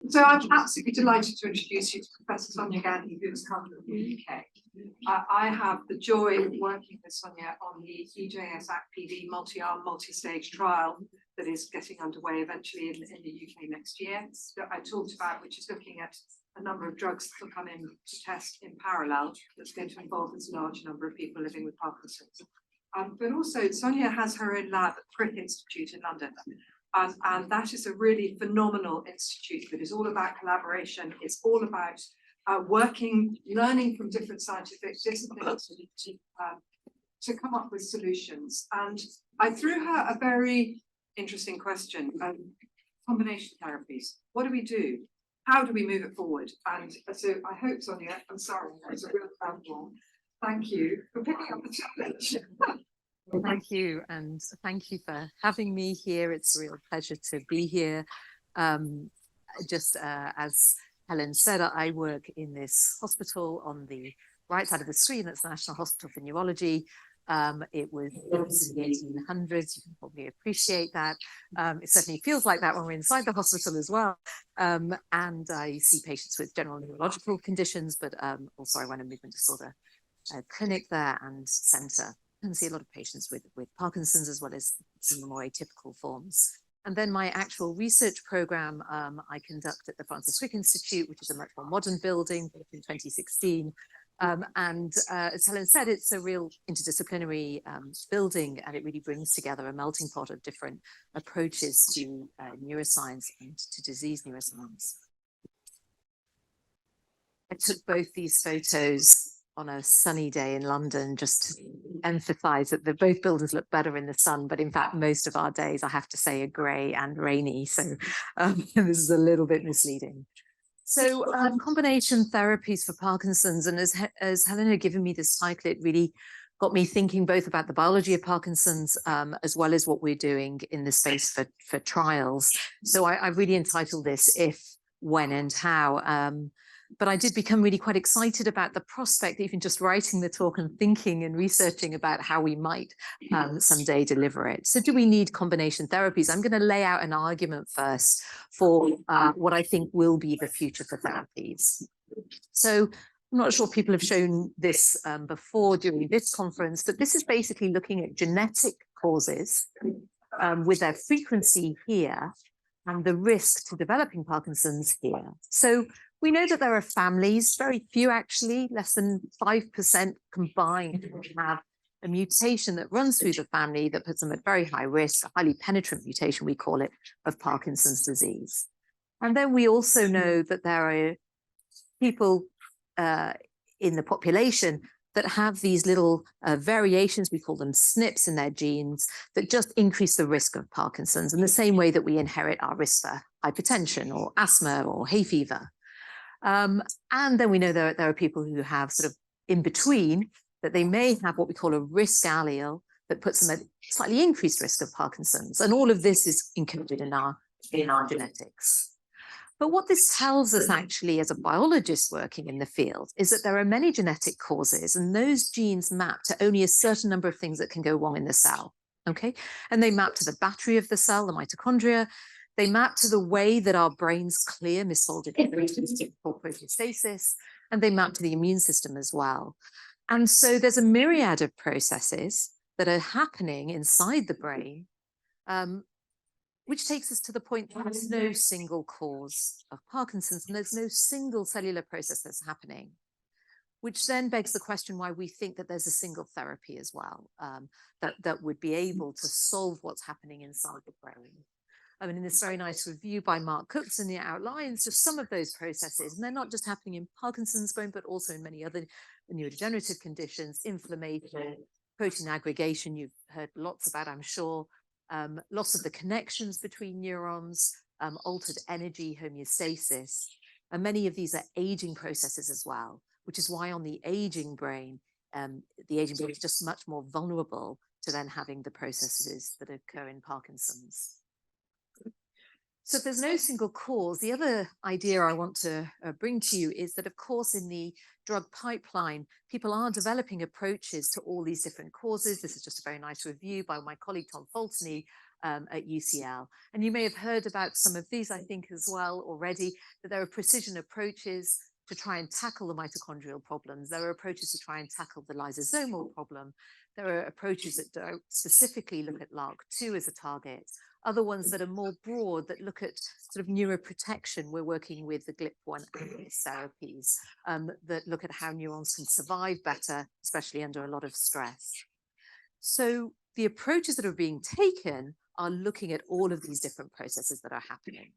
So I'm absolutely delighted to introduce you to Professor Sonia Gandi, who has come from the UK. I have the joy of working with Sonia on the EJS-ACT-PD multi-arm, multi-stage trial that is getting underway eventually in the UK next year, that I talked about, which is looking at a number of drugs that will come in to test in parallel, that's going to involve this large number of people living with Parkinson's. But also Sonia has her own lab at Crick Institute in London. And that is a really phenomenal institute that is all about collaboration. It's all about learning from different scientific disciplines to come up with solutions. And I threw her a very interesting question, combination therapies. What do we do? How do we move it forward? And so I hope, Sonia, I'm sorry, that's a real curveball. Thank you for picking up the challenge. Well, thank you, and thank you for having me here. It's a real pleasure to be here. Just as Helen said, I work in this hospital on the right side of the screen. That's the National Hospital for Neurology. It was built in the 1800s. You can probably appreciate that. It certainly feels like that when we're inside the hospital as well. And I see patients with general neurological conditions, but also I run a movement disorder clinic there and centre. And see a lot of patients with Parkinson's, as well as some of the more atypical forms. And then my actual research program I conduct at the Francis Crick Institute, which is a much more modern building, built in 2016. And as Helen said, it's a real interdisciplinary building, and it really brings together a melting pot of different approaches to neuroscience and to disease neuroscience. I took both these photos on a sunny day in London, just to emphasize that both buildings look better in the sun, but in fact, most of our days, I have to say, are grey and rainy. So this is a little bit misleading. So combination therapies for Parkinson's, and as Helen had given me this title, it really got me thinking both about the biology of Parkinson's, as well as what we're doing in the space for trials. So I really entitled this If, When and How. But I did become really quite excited about the prospect, even just writing the talk and thinking and researching about how we might someday deliver it. So do we need combination therapies? I'm going to lay out an argument first for what I think will be the future for therapies. So I'm not sure people have shown this before during this conference, but this is basically looking at genetic causes with their frequency here and the risk to developing Parkinson's here. So we know that there are families, very few actually, less than 5% combined, have a mutation that runs through the family that puts them at very high risk, a highly penetrant mutation, we call it, of Parkinson's disease. And then we also know that there are people in the population that have these little variations, we call them SNPs in their genes, that just increase the risk of Parkinson's in the same way that we inherit our risk for hypertension or asthma or hay fever. And then we know there are people who have sort of in between, that they may have what we call a risk allele that puts them at slightly increased risk of Parkinson's. And all of this is encoded in our genetics. But what this tells us actually as a biologist working in the field is that there are many genetic causes, and those genes map to only a certain number of things that can go wrong in the cell, okay? And they map to the battery of the cell, the mitochondria. They map to the way that our brains clear misfolded proteins called proteostasis, and they map to the immune system as well. And so there's a myriad of processes that are happening inside the brain, which takes us to the point that there's no single cause of Parkinson's, and there's no single cellular process that's happening, which then begs the question why we think that there's a single therapy as well, that would be able to solve what's happening inside the brain. I mean, in this very nice review by Mark Cookson, it outlines just some of those processes, and they're not just happening in Parkinson's bone, but also in many other neurodegenerative conditions, inflammation, protein aggregation, you've heard lots about, I'm sure, loss of the connections between neurons, altered energy homeostasis, and many of these are aging processes as well, which is why on the aging brain is just much more vulnerable to then having the processes that occur in Parkinson's. So if there's no single cause, the other idea I want to bring to you is that, of course, in the drug pipeline, people are developing approaches to all these different causes. This is just a very nice review by my colleague, Tom Fultony, at UCL. And you may have heard about some of these, I think, as well already, that there are precision approaches to try and tackle the mitochondrial problems. There are approaches to try and tackle the lysosomal problem. There are approaches that don't specifically look at LRRK2 as a target. Other ones that are more broad, that look at sort of neuroprotection. We're working with the GLP-1 agonist therapies that look at how neurons can survive better, especially under a lot of stress. So the approaches that are being taken are looking at all of these different processes that are happening.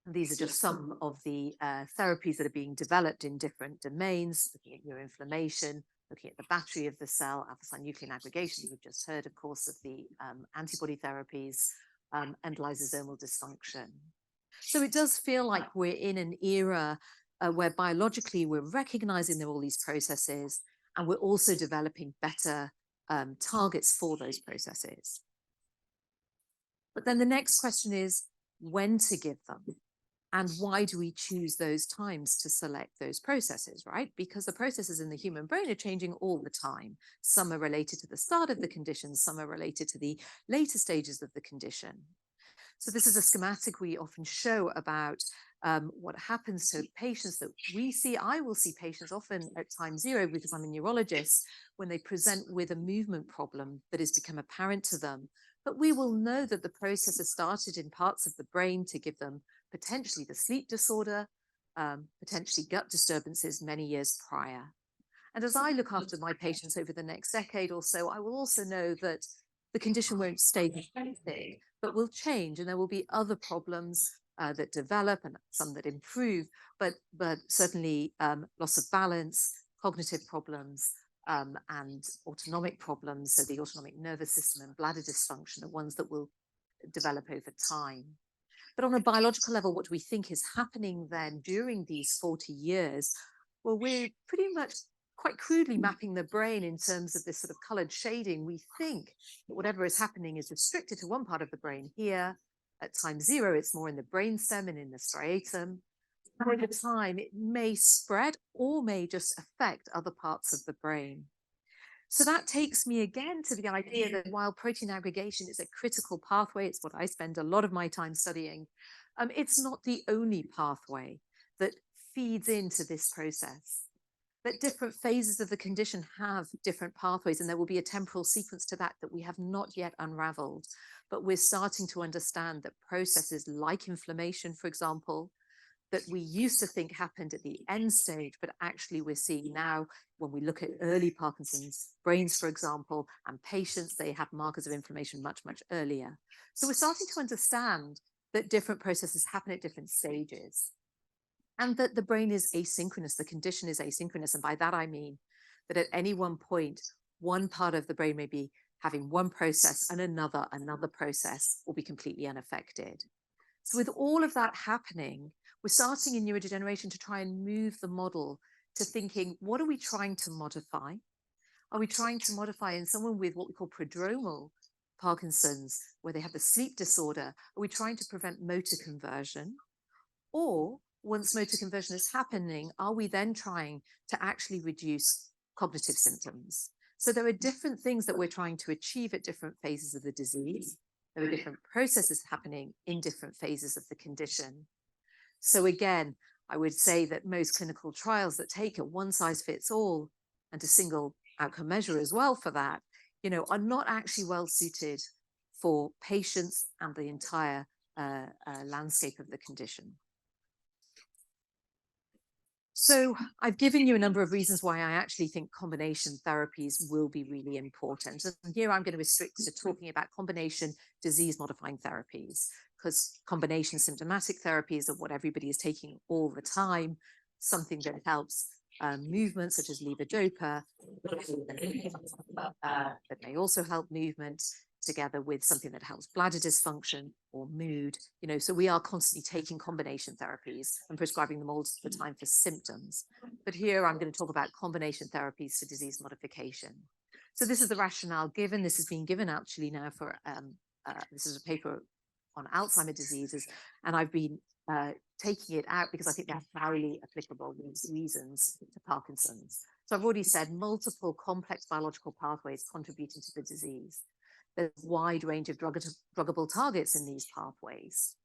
And these are just some of the therapies that are being developed in different domains, looking at neuroinflammation, looking at the battery of the cell, alpha-synuclein aggregation. We've just heard, of course, of the antibody therapies and lysosomal dysfunction. So it does feel like we're in an era where biologically we're recognizing there are all these processes, and we're also developing better targets for those processes. But then the next question is when to give them. And why do we choose those times to select those processes, right? Because the processes in the human brain are changing all the time. Some are related to the start of the condition, some are related to the later stages of the condition. So this is a schematic we often show about what happens to patients that we see. I will see patients often at time zero, because I'm a neurologist, when they present with a movement problem that has become apparent to them. But we will know that the process has started in parts of the brain to give them potentially the sleep disorder, potentially gut disturbances many years prior. And as I look after my patients over the next decade or so, I will also know that the condition won't stay the same, but will change, and there will be other problems that develop and some that improve, but certainly loss of balance, cognitive problems, and autonomic problems. So the autonomic nervous system and bladder dysfunction are ones that will develop over time. But on a biological level, what do we think is happening then during these 40 years? Well, we're pretty much quite crudely mapping the brain in terms of this sort of colored shading. We think that whatever is happening is restricted to one part of the brain here. At time zero, it's more in the brainstem and in the striatum. And over time, it may spread or may just affect other parts of the brain. So that takes me again to the idea that while protein aggregation is a critical pathway, it's what I spend a lot of my time studying, it's not the only pathway that feeds into this process. That different phases of the condition have different pathways, and there will be a temporal sequence to that we have not yet unraveled. But we're starting to understand that processes like inflammation, for example, that we used to think happened at the end stage, but actually we're seeing now when we look at early Parkinson's brains, for example, and patients, they have markers of inflammation much, much earlier. So we're starting to understand that different processes happen at different stages, and that the brain is asynchronous, the condition is asynchronous. And by that, I mean that at any one point, one part of the brain may be having one process and another process will be completely unaffected. So with all of that happening, we're starting in neurodegeneration to try and move the model to thinking, what are we trying to modify? Are we trying to modify in someone with what we call prodromal Parkinson's, where they have the sleep disorder? Are we trying to prevent motor conversion? Or once motor conversion is happening, are we then trying to actually reduce cognitive symptoms? So there are different things that we're trying to achieve at different phases of the disease. There are different processes happening in different phases of the condition. So again, I would say that most clinical trials that take a one size fits all and a single outcome measure as well for that, are not actually well suited for patients and the entire landscape of the condition. So I've given you a number of reasons why I actually think combination therapies will be really important. And here I'm going to restrict to talking about combination disease-modifying therapies, because combination symptomatic therapies are what everybody is taking all the time, something that helps movement, such as levodopa, that may also help movement, together with something that helps bladder dysfunction or mood. So we are constantly taking combination therapies and prescribing them all the time for symptoms. But here I'm going to talk about combination therapies for disease modification. So this is the rationale given. This has been given actually now for, this is a paper on Alzheimer's diseases, and I've been taking it out because I think they're highly applicable, these reasons, to Parkinson's. So I've already said multiple complex biological pathways contributing to the disease. There's a wide range of druggable targets in these pathways.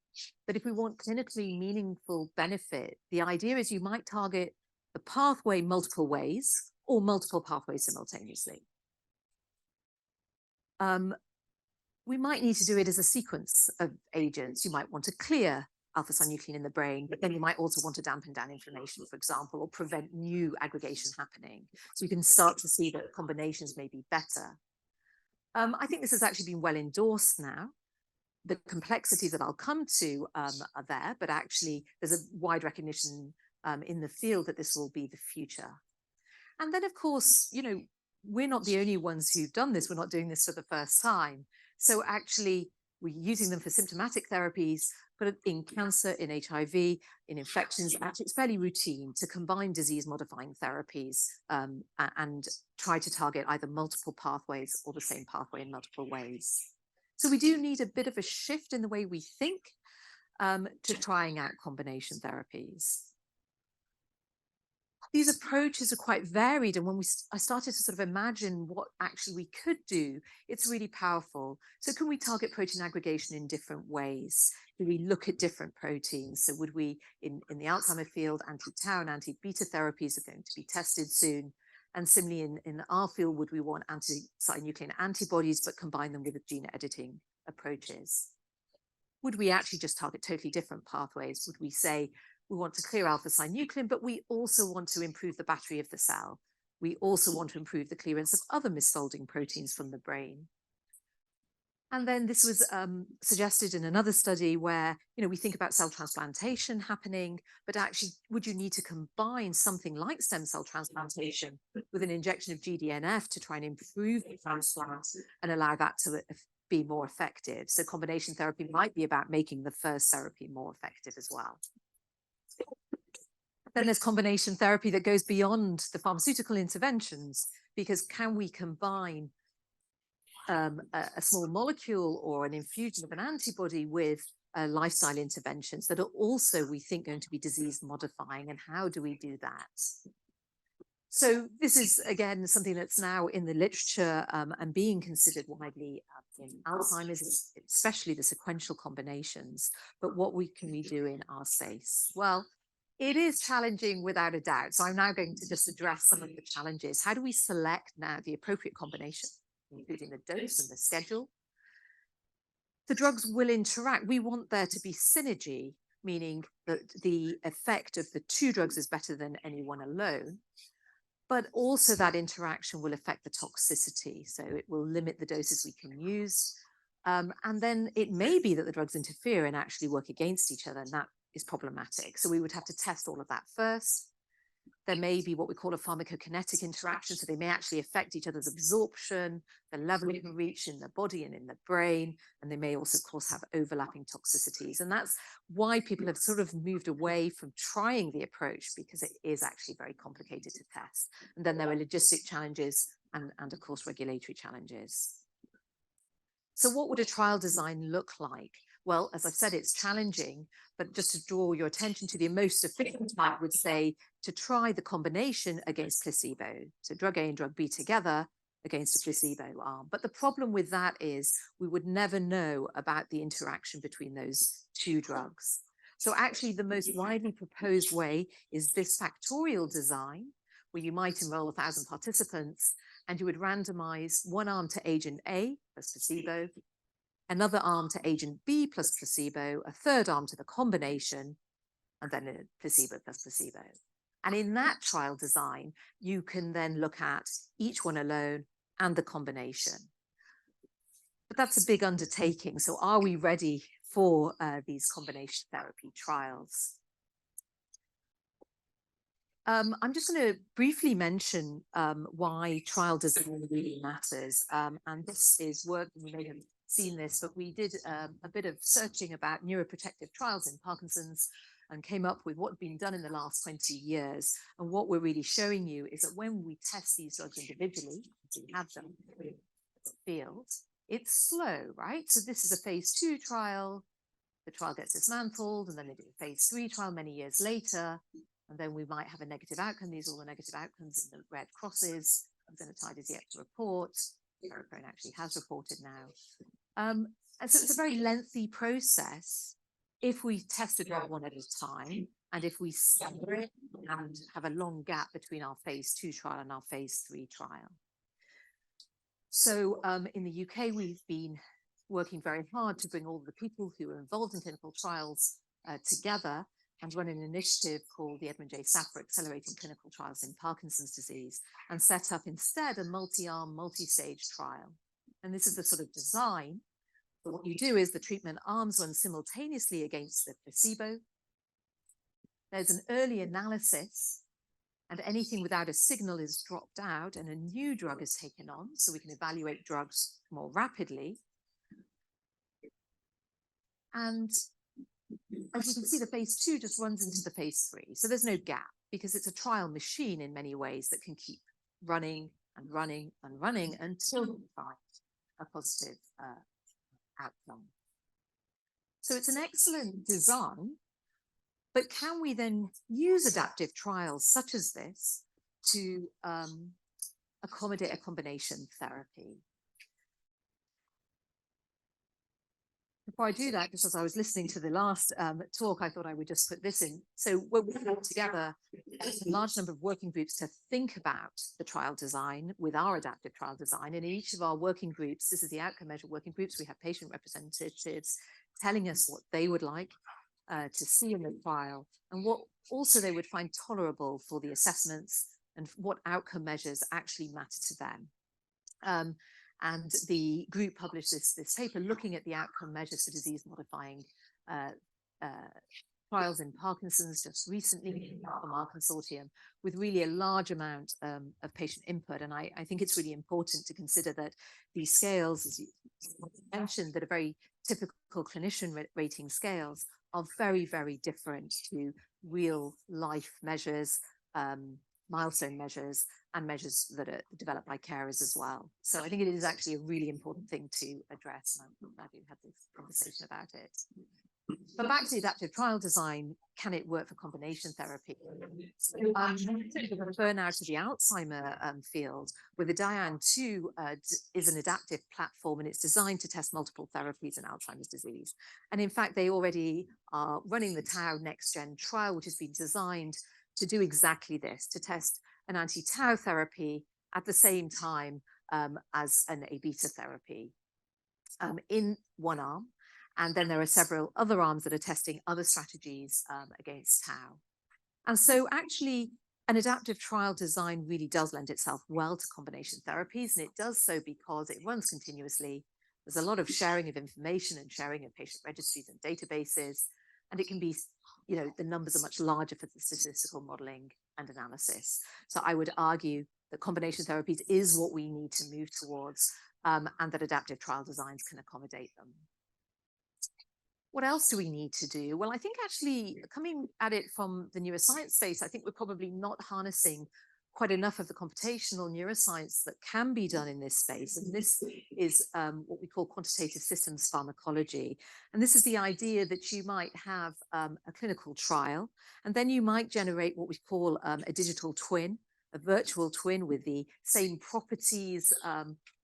But if we want clinically meaningful benefit, the idea is you might target the pathway multiple ways or multiple pathways simultaneously. We might need to do it as a sequence of agents. You might want to clear alpha-synuclein in the brain, but then you might also want to dampen down inflammation, for example, or prevent new aggregation happening. So you can start to see that combinations may be better. I think this has actually been well endorsed now. The complexities that I'll come to are there, but actually there's a wide recognition in the field that this will be the future. And then, of course, you know, we're not the only ones who've done this. We're not doing this for the first time. So actually, we're using them for symptomatic therapies, but in cancer, in HIV, in infections, actually it's fairly routine to combine disease-modifying therapies and try to target either multiple pathways or the same pathway in multiple ways. So we do need a bit of a shift in the way we think to trying out combination therapies. These approaches are quite varied, and when I started to sort of imagine what actually we could do, it's really powerful. So can we target protein aggregation in different ways? Do we look at different proteins? So would we, in the Alzheimer's field, anti-tau and anti-beta therapies are going to be tested soon. And similarly in our field, would we want anti-synuclein antibodies, but combine them with gene editing approaches? Would we actually just target totally different pathways? Would we say, we want to clear alpha-synuclein, but we also want to improve the battery of the cell. We also want to improve the clearance of other misfolding proteins from the brain. And then this was suggested in another study where, you know, we think about cell transplantation happening, but actually, would you need to combine something like stem cell transplantation with an injection of GDNF to try and improve the transplant and allow that to be more effective? So combination therapy might be about making the first therapy more effective as well. Then there's combination therapy that goes beyond the pharmaceutical interventions, because can we combine a small molecule or an infusion of an antibody with lifestyle interventions that are also, we think, going to be disease modifying, and how do we do that? So this is, again, something that's now in the literature and being considered widely in Alzheimer's, especially the sequential combinations. But what can we do in our space? Well, it is challenging without a doubt. So I'm now going to just address some of the challenges. How do we select now the appropriate combination, including the dose and the schedule? The drugs will interact. We want there to be synergy, meaning that the effect of the two drugs is better than any one alone. But also that interaction will affect the toxicity. So it will limit the doses we can use. And then it may be that the drugs interfere and actually work against each other, and that is problematic. So we would have to test all of that first. There may be what we call a pharmacokinetic interaction. So they may actually affect each other's absorption, the level it can reach in the body and in the brain. And they may also, of course, have overlapping toxicities. And that's why people have sort of moved away from trying the approach, because it is actually very complicated to test. And then there are logistic challenges and of course, regulatory challenges. So what would a trial design look like? Well, as I've said, it's challenging, but just to draw your attention to the most efficient, I would say to try the combination against placebo. So drug A and drug B together against a placebo arm. But the problem with that is we would never know about the interaction between those two drugs. So actually the most widely proposed way is this factorial design, where you might enroll 1,000 participants and you would randomize one arm to agent A plus placebo, another arm to agent B plus placebo, a third arm to the combination, and then a placebo plus placebo. And in that trial design, you can then look at each one alone and the combination. But that's a big undertaking. So are we ready for these combination therapy trials? I'm just going to briefly mention why trial design really matters. And this is work, you may have seen this, but we did a bit of searching about neuroprotective trials in Parkinson's and came up with what had been done in the last 20 years. And what we're really showing you is that when we test these drugs individually, we have them in the field, it's slow, right? So this is a phase 2 trial. The trial gets dismantled, and then they do a phase 3 trial many years later. And then we might have a negative outcome. These are all the negative outcomes in the red crosses. Exenatide is yet to report. Ferroprone actually has reported now. And so it's a very lengthy process if we test a drug one at a time, and if we stagger it and have a long gap between our phase 2 trial and our phase 3 trial. So in the UK, we've been working very hard to bring all the people who are involved in clinical trials together and run an initiative called the Edmund J. Safra Accelerating Clinical Trials in Parkinson's Disease, and set up instead a multi-arm, multi-stage trial. And this is the sort of design. But what you do is the treatment arms run simultaneously against the placebo. There's an early analysis, and anything without a signal is dropped out and a new drug is taken on, so we can evaluate drugs more rapidly. And as you can see, the phase 2 just runs into the phase 3. So there's no gap, because it's a trial machine in many ways that can keep running and running and running until we find a positive outcome. So it's an excellent design, but can we then use adaptive trials such as this to accommodate a combination therapy? Before I do that, just as I was listening to the last talk, I thought I would just put this in. So we're working together a large number of working groups to think about the trial design with our adaptive trial design. And in each of our working groups, this is the outcome measure working groups, we have patient representatives telling us what they would like to see in the trial, and what also they would find tolerable for the assessments, and what outcome measures actually matter to them. And the group published this paper looking at the outcome measures for disease-modifying trials in Parkinson's just recently from our consortium, with really a large amount of patient input. And I think it's really important to consider that these scales, as you mentioned, that are very typical clinician rating scales, are very, very different to real life measures, milestone measures, and measures that are developed by carers as well. So I think it is actually a really important thing to address, and I'm glad we had this conversation about it. But back to the adaptive trial design, can it work for combination therapy? So I'm going to refer now to the Alzheimer field, where the DIAN-2 is an adaptive platform, and it's designed to test multiple therapies in Alzheimer's disease. And in fact, they already are running the Tau Next Gen trial, which has been designed to do exactly this, to test an anti-tau therapy at the same time as an A-beta therapy in one arm. And then there are several other arms that are testing other strategies against tau. And so actually, an adaptive trial design really does lend itself well to combination therapies, and it does so because it runs continuously. There's a lot of sharing of information and sharing of patient registries and databases, and it can be, you know, the numbers are much larger for the statistical modeling and analysis. So I would argue that combination therapies is what we need to move towards, and that adaptive trial designs can accommodate them. What else do we need to do? Well, I think actually coming at it from the neuroscience space, I think we're probably not harnessing quite enough of the computational neuroscience that can be done in this space. And this is what we call quantitative systems pharmacology. And this is the idea that you might have a clinical trial, and then you might generate what we call a digital twin, a virtual twin with the same properties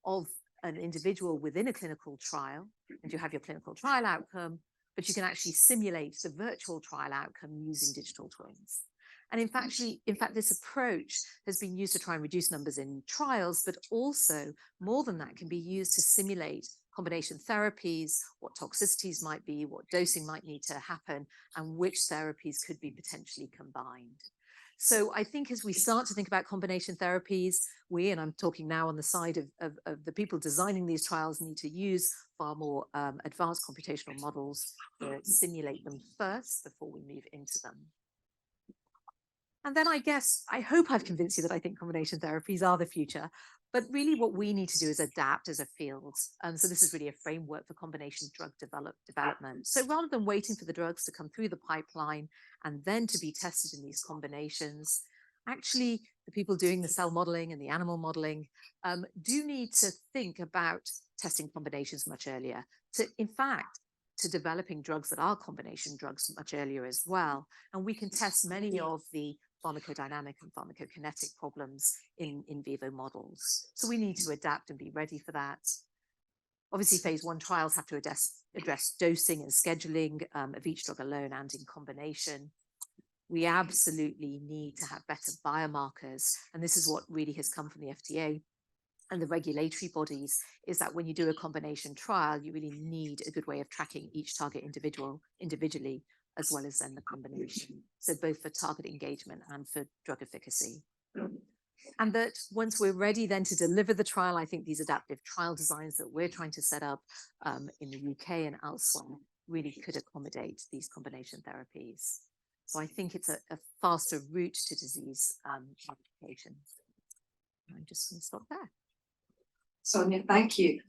of an individual within a clinical trial. And you have your clinical trial outcome, but you can actually simulate the virtual trial outcome using digital twins. And in fact, this approach has been used to try and reduce numbers in trials, but also more than that can be used to simulate combination therapies, what toxicities might be, what dosing might need to happen, and which therapies could be potentially combined. So I think as we start to think about combination therapies, and I'm talking now on the side of the people designing these trials, need to use far more advanced computational models to simulate them first before we move into them. And then I hope I've convinced you that I think combination therapies are the future, but really what we need to do is adapt as a field. So this is really a framework for combination drug development. So rather than waiting for the drugs to come through the pipeline and then to be tested in these combinations, actually the people doing the cell modeling and the animal modeling do need to think about testing combinations much earlier, to in fact to developing drugs that are combination drugs much earlier as well. And we can test many of the pharmacodynamic and pharmacokinetic problems in vivo models. So we need to adapt and be ready for that. Obviously, phase 1 trials have to address dosing and scheduling of each drug alone and in combination. We absolutely need to have better biomarkers. And this is what really has come from the FDA and the regulatory bodies, is that when you do a combination trial, you really need a good way of tracking each target individually, as well as then the combination. So both for target engagement and for drug efficacy. And that once we're ready then to deliver the trial, I think these adaptive trial designs that we're trying to set up in the UK and elsewhere really could accommodate these combination therapies. So I think it's a faster route to disease modification. I'm just going to stop there. Sonia, thank you.